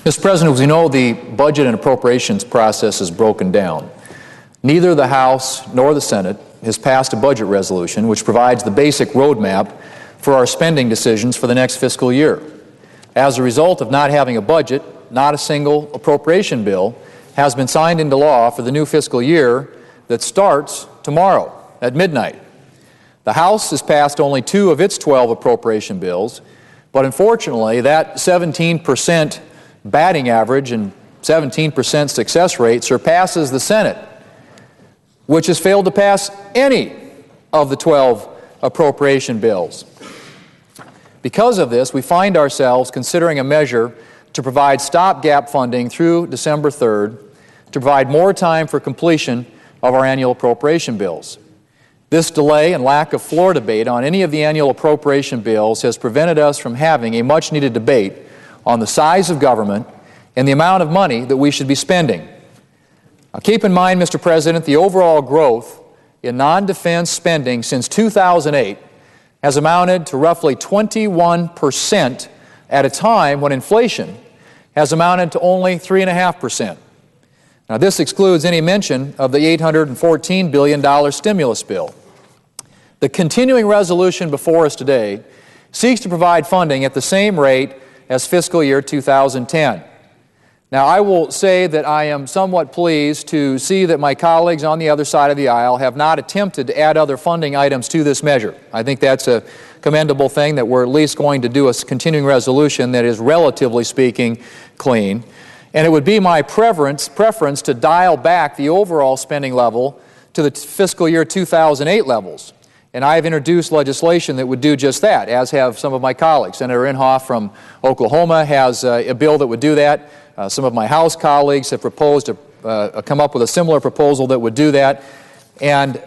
Mr. President, as we know, the budget and appropriations process is broken down. Neither the House nor the Senate has passed a budget resolution which provides the basic roadmap for our spending decisions for the next fiscal year. As a result of not having a budget, not a single appropriation bill has been signed into law for the new fiscal year that starts tomorrow at midnight. The House has passed only 2 of its 12 appropriation bills, but unfortunately that 17% batting average and 17% success rate surpasses the Senate, which has failed to pass any of the 12 appropriation bills. Because of this, we find ourselves considering a measure to provide stopgap funding through December 3rd to provide more time for completion of our annual appropriation bills. This delay and lack of floor debate on any of the annual appropriation bills has prevented us from having a much-needed debate on the size of government and the amount of money that we should be spending. Now, keep in mind, Mr. President, the overall growth in non-defense spending since 2008 has amounted to roughly 21% at a time when inflation has amounted to only 3.5%. Now, this excludes any mention of the $814 billion stimulus bill. The continuing resolution before us today seeks to provide funding at the same rate as fiscal year 2010. Now, I will say that I am somewhat pleased to see that my colleagues on the other side of the aisle have not attempted to add other funding items to this measure. I think that's a commendable thing, that we're at least going to do a continuing resolution that is, relatively speaking, clean. And it would be my preference to dial back the overall spending level to the fiscal year 2008 levels. And I have introduced legislation that would do just that, as have some of my colleagues. Senator Inhofe from Oklahoma has a bill that would do that. Some of my House colleagues have proposed to come up with a similar proposal that would do that. And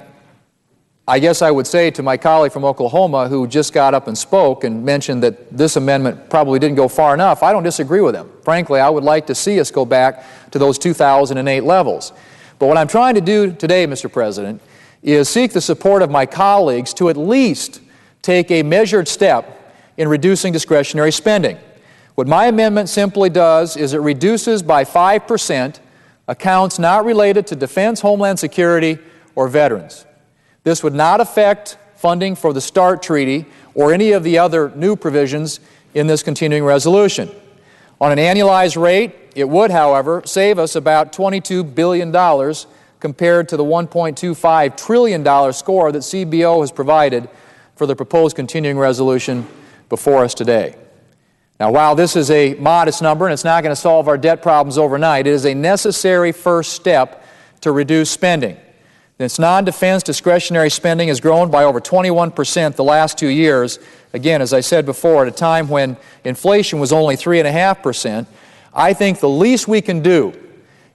I guess I would say to my colleague from Oklahoma, who just got up and spoke and mentioned that this amendment probably didn't go far enough, I don't disagree with him. Frankly, I would like to see us go back to those 2008 levels. But what I'm trying to do today, Mr. President, is seek the support of my colleagues to at least take a measured step in reducing discretionary spending. What my amendment simply does is it reduces by 5% accounts not related to defense, homeland security, or veterans. This would not affect funding for the START Treaty or any of the other new provisions in this continuing resolution. On an annualized rate, it would, however, save us about $22 billion compared to the $1.25 trillion score that CBO has provided for the proposed continuing resolution before us today. Now, while this is a modest number and it's not going to solve our debt problems overnight, it is a necessary first step to reduce spending. Its non-defense discretionary spending has grown by over 21% the last 2 years. Again, as I said before, at a time when inflation was only 3.5%, I think the least we can do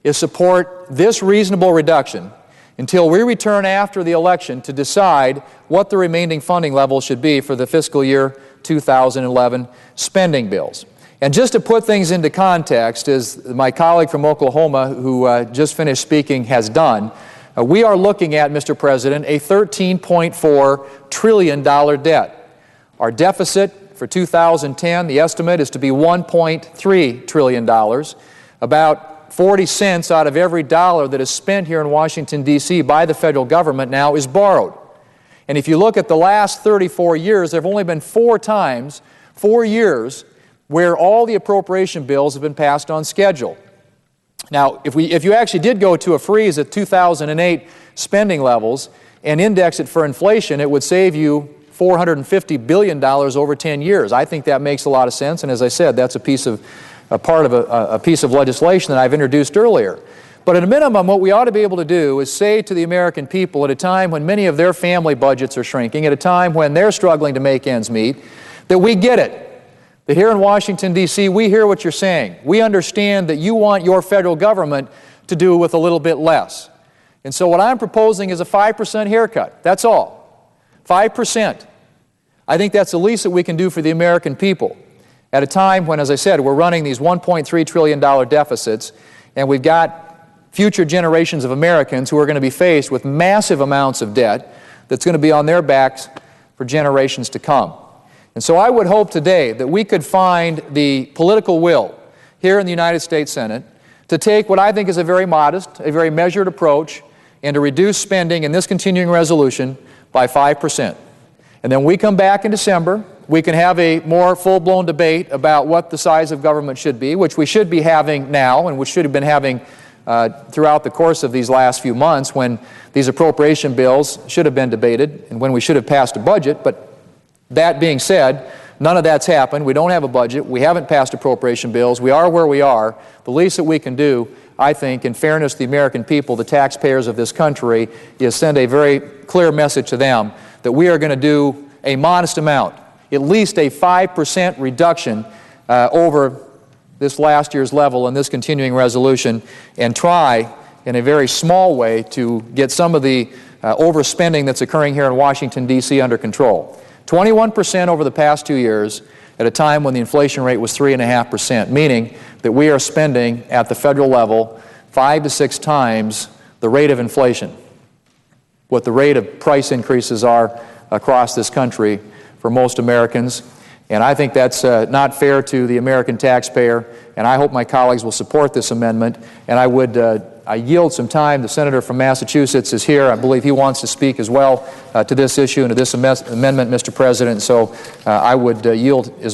is support this reasonable reduction until we return after the election to decide what the remaining funding level should be for the fiscal year 2011 spending bills. And just to put things into context, as my colleague from Oklahoma who just finished speaking has done, we are looking at, Mr. President, a $13.4 trillion debt. Our deficit for 2010, the estimate is to be $1.3 trillion. About 40 cents out of every dollar that is spent here in Washington, D.C. by the federal government now is borrowed. And if you look at the last 34 years, there have only been 4 years, where all the appropriation bills have been passed on schedule. Now, if you actually did go to a freeze at 2008 spending levels and index it for inflation, it would save you $450 billion over 10 years. I think that makes a lot of sense, and as I said, that's a part of a piece of legislation that I've introduced earlier. But at a minimum, what we ought to be able to do is say to the American people at a time when many of their family budgets are shrinking, at a time when they're struggling to make ends meet, that we get it. That here in Washington, D.C., we hear what you're saying. We understand that you want your federal government to do with a little bit less. And so what I'm proposing is a 5% haircut. That's all. 5%. I think that's the least that we can do for the American people at a time when, as I said, we're running these $1.3 trillion deficits, and we've got future generations of Americans who are going to be faced with massive amounts of debt that's going to be on their backs for generations to come. And so I would hope today that we could find the political will here in the United States Senate to take what I think is a very modest, a very measured approach and to reduce spending in this continuing resolution by 5%. And then we come back in December, we can have a more full-blown debate about what the size of government should be, which we should be having now and which should have been having throughout the course of these last few months when these appropriation bills should have been debated and when we should have passed a budget. But that being said, none of that's happened. We don't have a budget. We haven't passed appropriation bills. We are where we are. The least that we can do, I think, in fairness to the American people, the taxpayers of this country, is send a very clear message to them that we are going to do a modest amount, at least a 5% reduction over this last year's level in this continuing resolution, and try in a very small way to get some of the overspending that's occurring here in Washington, D.C. under control. 21% over the past 2 years at a time when the inflation rate was 3.5%, meaning that we are spending at the federal level 5 to 6 times the rate of inflation, what the rate of price increases are across this country for most Americans. And I think that's not fair to the American taxpayer, and I hope my colleagues will support this amendment. And I yield some time. The senator from Massachusetts is here. I believe he wants to speak as well to this issue and to this amendment, Mr. President. So I would yield as